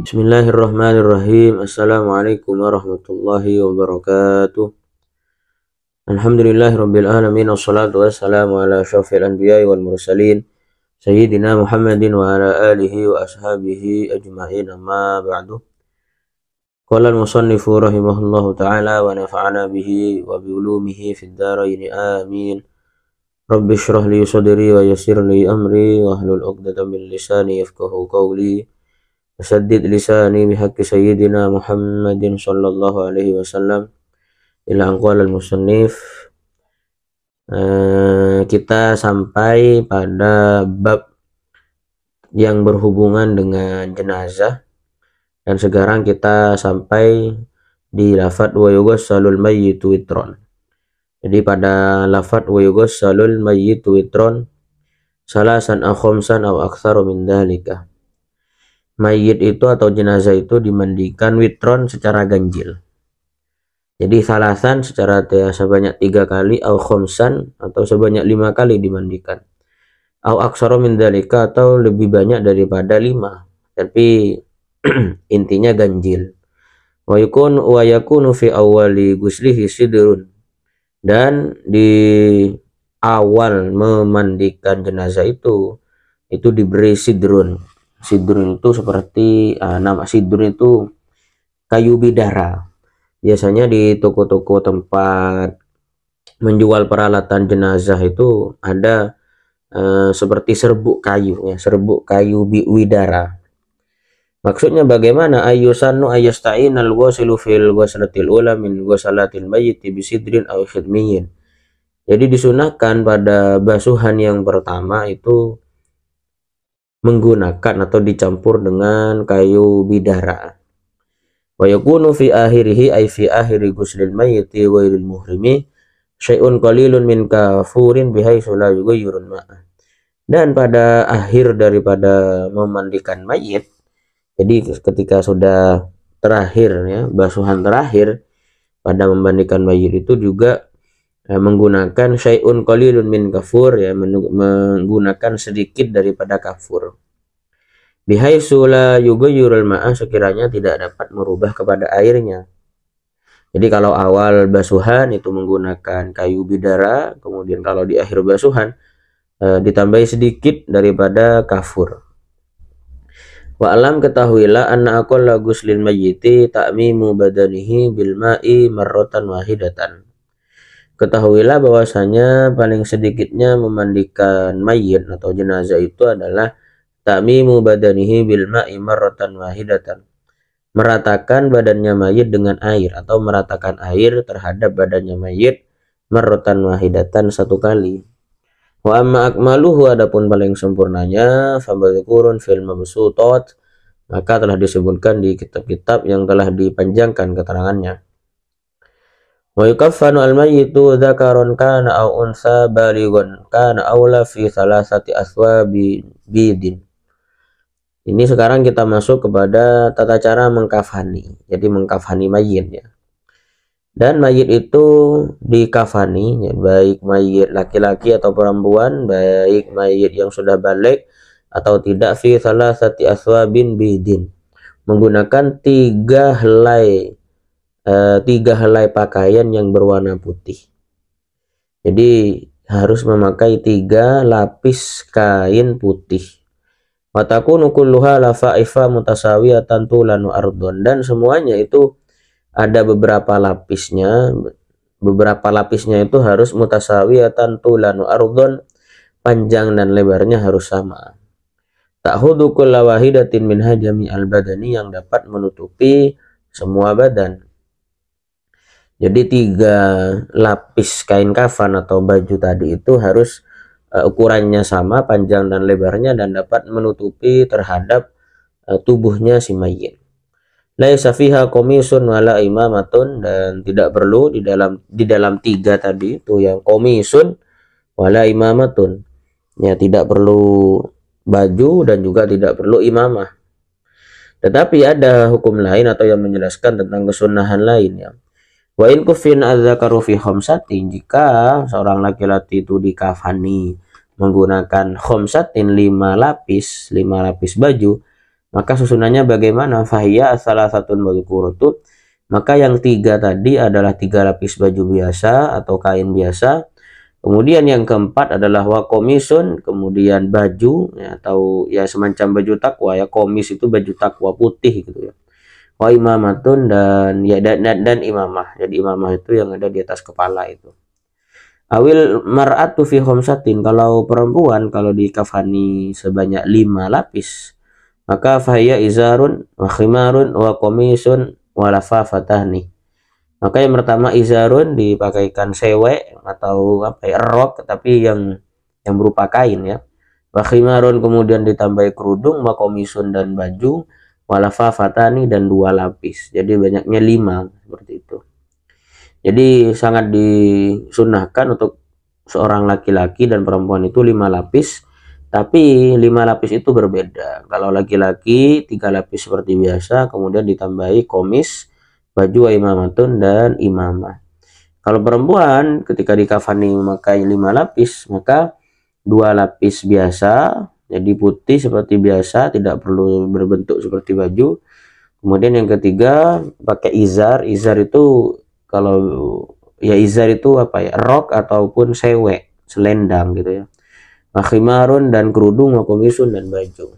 Bismillahirrahmanirrahim. Assalamualaikum warahmatullahi wabarakatuh. Alhamdulillahirabbil alamin, wassalatu wassalamu ala asyrofil anbiya'i wal mursalin sayyidina Muhammadin wa ala alihi wa ashabihi ajma'in, amma ba'du. Qala al-musannifu rahimahullahu ta'ala wa nafa'ana bihi wa bi ulumihi fid dharain amin. Rabbi shrah li sadri wa yassir li amri wa hlul 'uqdatam min lisani yafqahu qawli. Wasaddid lisani bihaqqi sayyidina Muhammadin sallallahu alaihi wasallam. Ila anqal al-musannif, kita sampai pada bab yang berhubungan dengan jenazah, dan sekarang kita sampai di lafadz wa yughassalul mayyitu witron. Jadi pada lafadz wa yughassalul mayyitu witron salasan aw khamsan aw aktsaru min dzalika. Mayit itu atau jenazah itu dimandikan witron secara ganjil. Jadi salasan secara sebanyak 3 kali, au khomsan atau sebanyak 5 kali dimandikan, au aksara min dzalika atau lebih banyak daripada 5, tapi intinya ganjil. Wa yakunu fi awwali guslihi sidrun, dan di awal memandikan jenazah itu diberi sidrun. Sidrun itu seperti nama sidrun itu kayu bidara. Biasanya di toko-toko tempat menjual peralatan jenazah itu ada seperti serbuk kayu ya, serbuk kayu bidara. Maksudnya bagaimana? Ayyusannu ayyasta'inal ghasilu fil ghuslatil ula min ghusalatil mayyiti bisidrin aw khidmiyin. Jadi disunahkan pada basuhan yang pertama itu menggunakan atau dicampur dengan kayu bidara. Wa yakunu fi akhirihi ay fi akhiri ghuslil mayyiti ghairil muhrimi syai'un qalilun min kafurin bihaitsu la yughayyirul ma'a. Dan pada akhir daripada memandikan mayit, jadi ketika sudah terakhir ya, basuhan terakhir pada memandikan mayit itu juga menggunakan syai'un qalilun min kafur ya, menggunakan sedikit daripada kafur. Bihaitsu la yughayyirul ma'a, sekiranya tidak dapat merubah kepada airnya. Jadi kalau awal basuhan itu menggunakan kayu bidara, kemudian kalau di akhir basuhan ditambahi sedikit daripada kafur. Wa alam, ketahuilah, anna aqalla ghuslil mayyiti ta'mimu badanihi bil ma'i marratan wahidatan. Ketahuilah bahwasanya paling sedikitnya memandikan mayit atau jenazah itu adalah ta'mimu badanihi bil ma'i marratan wahidatan, meratakan badannya mayit dengan air atau meratakan air terhadap badannya mayit marratan wahidatan, 1 kali. Wa amma akmaluhu, adapun paling sempurnanya, fabadzukurun fil mabsutat, maka telah disebutkan di kitab-kitab yang telah dipanjangkan keterangannya. Wa yukaffanu al-mayyitu dzakaron kana aw unsa balighan kana aula fi salasati aswabi bidin. Ini sekarang kita masuk kepada tata cara mengkafani. Jadi mengkafani mayit ya. Dan mayit itu dikafani ya, baik mayit laki-laki atau perempuan, baik mayit yang sudah balik atau tidak, fi salasati aswabin bidin, menggunakan 3 helai pakaian yang berwarna putih. Jadi harus memakai 3 lapis kain putih. Wa takunu kulluha lafaifa mutasawiyatan tulan wa ardon, dan semuanya itu ada beberapa lapisnya. Beberapa lapisnya itu harus mutasawiyatan tulan wa ardon, panjang dan lebarnya harus sama. Ta'hudu kulla wahidatin min hajami al-badani, yang dapat menutupi semua badan. Jadi 3 lapis kain kafan atau baju tadi itu harus ukurannya sama, panjang dan lebarnya, dan dapat menutupi terhadap tubuhnya si mayit. Laisa fiha komisun wala imamatun, dan tidak perlu di dalam 3 tadi itu yang komisun wala imamatun ya, tidak perlu baju dan juga tidak perlu imamah. Tetapi ada hukum lain atau yang menjelaskan tentang kesunahan lainnya. Wa in kufin adzakaru fi khamsatin, jika seorang laki-laki itu dikafani menggunakan khamsatin 5 lapis baju, Maka susunannya bagaimana? Fahiya salasatun madhkuratu. Maka yang 3 tadi adalah 3 lapis baju biasa atau kain biasa. Kemudian yang keempat adalah wakomisun, kemudian baju ya, atau ya semacam baju takwa ya. Komis itu baju takwa putih gitu ya. Wa imamatun dan ya dan imamah. Jadi imamah itu yang ada di atas kepala itu. Awil mar'atu fi khamsatin, kalau perempuan kalau dikafani sebanyak 5 lapis, maka fahiya izarun wa khimarun wa qamisun wa lafafatahni. Maka yang pertama izarun dipakaikan sewek atau apa ya, rok tapi yang berupa kain ya. Wa khimarun kemudian ditambahi kerudung, wa qamisun dan baju, wa lafafatani dan 2 lapis. Jadi banyaknya 5 seperti itu. Jadi sangat disunahkan untuk seorang laki-laki dan perempuan itu 5 lapis, tapi 5 lapis itu berbeda. Kalau laki-laki 3 lapis seperti biasa, kemudian ditambahi komis, baju imamatun dan imamah. Kalau perempuan ketika dikafani memakai 5 lapis, maka 2 lapis biasa, jadi putih seperti biasa, tidak perlu berbentuk seperti baju. Kemudian yang ketiga pakai izar. Izar itu kalau ya izar itu apa ya, rok ataupun sewek, selendang gitu ya. Khimarun dan kerudung, komisun dan baju.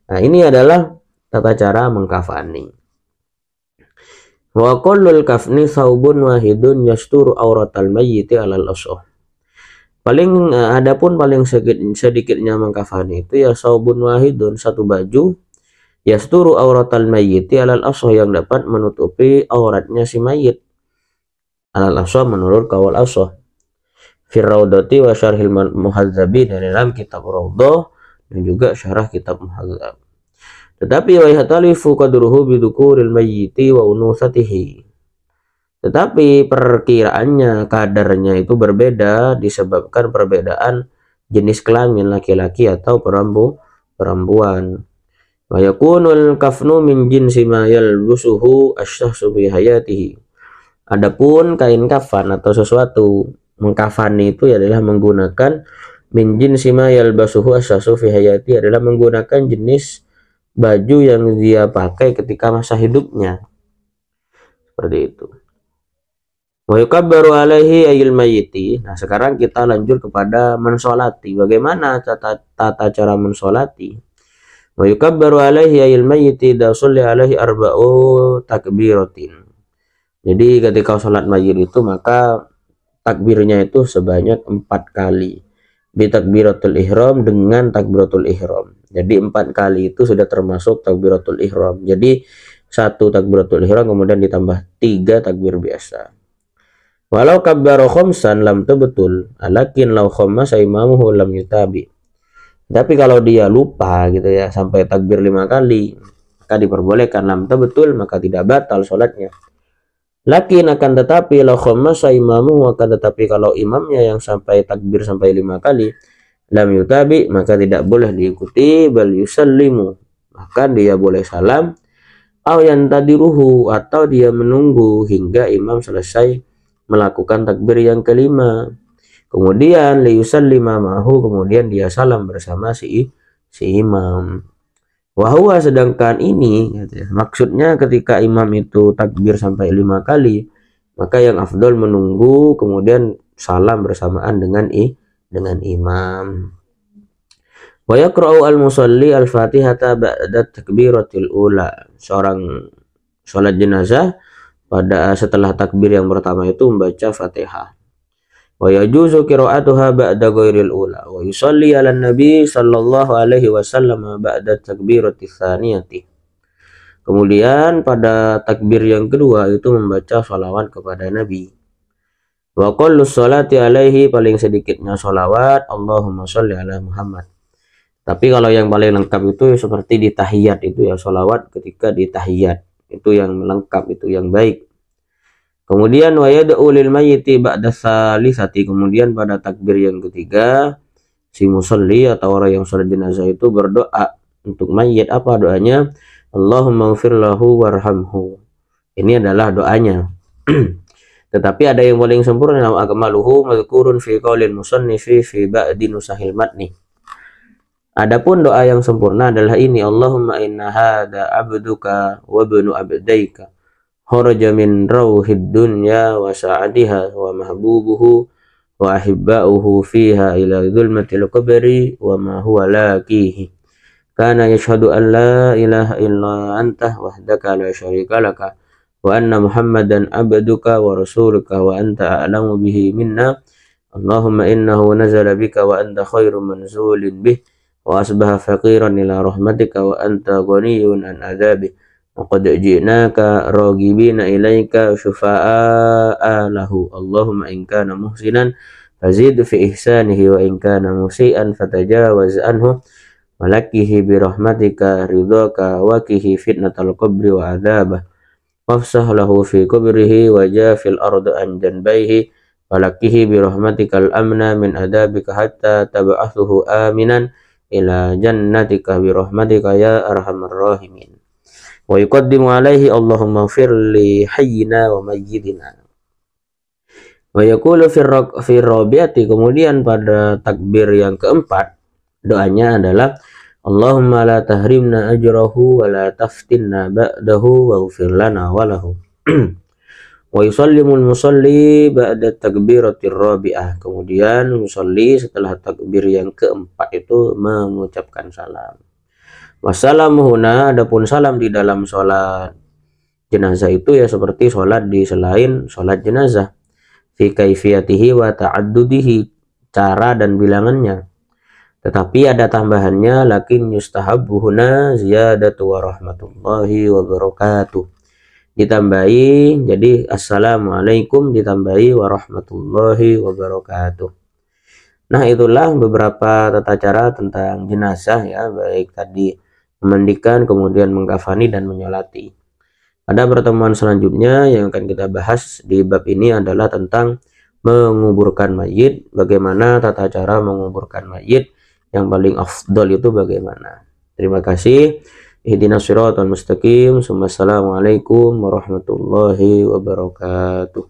Nah, ini adalah tata cara mengkafani. Wa kullul kafni saubun wahidun yasturu auratal mayyiti alal asah. Adapun paling sedikitnya mengkafani itu ya saubun wahidun, satu baju, yasturu auratal mayyiti alal asah, yang dapat menutupi auratnya si mayit. Alal asah menurut kawal asah. Firraudati wa syarhil muhadzabi, dari dalam kitab Raudhah dan juga syarah kitab Muhadzab. Tetapi wa yahtalifu qadruhu bidzukuril mayyiti wa unusatihi. Tetapi perkiraannya, kadarnya itu berbeda disebabkan perbedaan jenis kelamin laki-laki atau perempuan. Wa yakunul kafnu min jinsi ma yalbusuhu asy-syakhsu bi hayatihi. Adapun kain kafan atau sesuatu mengkafani itu adalah menggunakan min jinsi ma yalbasuhu asy-syakhsu fi hayati, adalah menggunakan jenis baju yang dia pakai ketika masa hidupnya. Seperti itu. Wa yukabbaru alaihi ayil mayyiti. Nah, sekarang kita lanjut kepada mensolati. Bagaimana tata cara mensolati? Wa yukabbaru alaihi ayil mayyiti da sholli alaihi arba'u takbiratin. Jadi ketika sholat mayit itu maka takbirnya itu sebanyak 4 kali. Bi takbiratul ihram, dengan takbiratul ihram. Jadi 4 kali itu sudah termasuk takbiratul ihram. Jadi 1 takbiratul ihram kemudian ditambah 3 takbir biasa. Walau kabbara khamsan lam betul, alakin law khammasa imamuhu lam yutabi. Tapi kalau dia lupa gitu ya sampai takbir 5 kali, maka diperbolehkan lam betul, maka tidak batal sholatnya. Lakin akan tetapi law khammasa imamuhu, akan tetapi kalau imamnya yang sampai takbir sampai 5 kali, lam yutabi, maka tidak boleh diikuti, bal yusallimu, maka dia boleh salam, aw yantadiruhu, atau dia menunggu hingga imam selesai melakukan takbir yang kelima, kemudian liyusallima ma'hu, kemudian dia salam bersama si imam. Wahwa, sedangkan ini gitu ya, maksudnya ketika imam itu takbir sampai 5 kali, maka yang afdol menunggu kemudian salam bersamaan dengan imam. Wa yaqra'u al-musalli al-Fatihata ba'da takbiratil ula. Seorang sholat jenazah pada setelah takbir yang pertama itu membaca Fatihah. Wa yajuzu qira'atuha ba'da ghairil ula wa yusalli 'alan nabi sallallahu alaihi wasallam ba'da takbirati tsaniyati. Kemudian pada takbir yang kedua itu membaca shalawat kepada Nabi. Wa qallu sholati alaihi, paling sedikitnya sholawat Allahumma sholli ala Muhammad. Tapi kalau yang paling lengkap itu seperti di tahiyat itu ya, sholawat ketika di tahiyat itu yang lengkap, itu yang baik. Kemudian wa yad'u lil mayyiti ba'da salisati, kemudian pada takbir yang ketiga si musalli atau orang yang sholat jenazah itu berdoa untuk mayit. Apa doanya? Allahumma ighfir lahu warhamhu. Ini adalah doanya. Tetapi ada yang paling sempurna, akmaluhu madhkurun fi qaulil musannifi fi ba'di nusahil matni. Adapun doa yang sempurna adalah ini, Allahumma inna hadza abduka wa ibnu abdaika kharaja min rauhid dunya wa sa'adiha wa mahbubuhu wa ahibba'uhu fiha ila dhulmatil qabri wa ma huwa laqihi kana yashhadu an la ilaha illa anta wahdaka la syarika laka wa anna muhammadan abduka wa rasuluka wa anta a'lamu bihi minna Allahumma innahu nazala bika wa anta khairu manzulin bih wa asbaha faqiran ila rahmatika wa anta ghaniyun an adzabi wa qad ji'naka raghibina ilaika syufa'a lahu Allahumma in kana muhsinan fazid fi ihsanihi wa in kana musian fatajawaz anhu walakihi bi rahmatika ridhaka wa kihi fitnatal qabri wa adzabah wafsah lahu fi qabrihi wa jafil ardu an janbaihi walakihi bi rahmatikal amna min adabika hatta tab'athuhu aminan ila jannatika bi rahmatika ya arhamar rahimin wa yuqaddimu alaihi Allahumma ighfir li hayyina wa mayyitina wa yaqulu fi rabi'ati, kemudian pada takbir yang keempat doanya adalah Allahumma la tahrimna ajrahu wa la taftinna ba'dahu waghfir lana wa lahu wa yusallimul musalli ba'da takbiratir rabi'ah, kemudian musalli setelah takbir yang keempat itu mengucapkan salam. Wassalamu huna, adapun salam di dalam sholat jenazah itu ya seperti sholat di selain sholat jenazah, fi kaifiyatihi wa ta'addudihi, cara dan bilangannya, tetapi ada tambahannya, lakin yustahabbu huna ziyadatu wa rahmatullahi wa barakatuh, ditambahi jadi assalamualaikum ditambahi warahmatullahi wabarakatuh. Nah, itulah beberapa tata cara tentang jenazah ya, baik tadi memandikan, kemudian mengkafani dan menyolati. Pada pertemuan selanjutnya yang akan kita bahas di bab ini adalah tentang menguburkan mayit, bagaimana tata cara menguburkan mayit yang paling afdol itu bagaimana. Terima kasih. Ihdinas siratal mustaqim. Wassalamualaikum warahmatullahi wabarakatuh.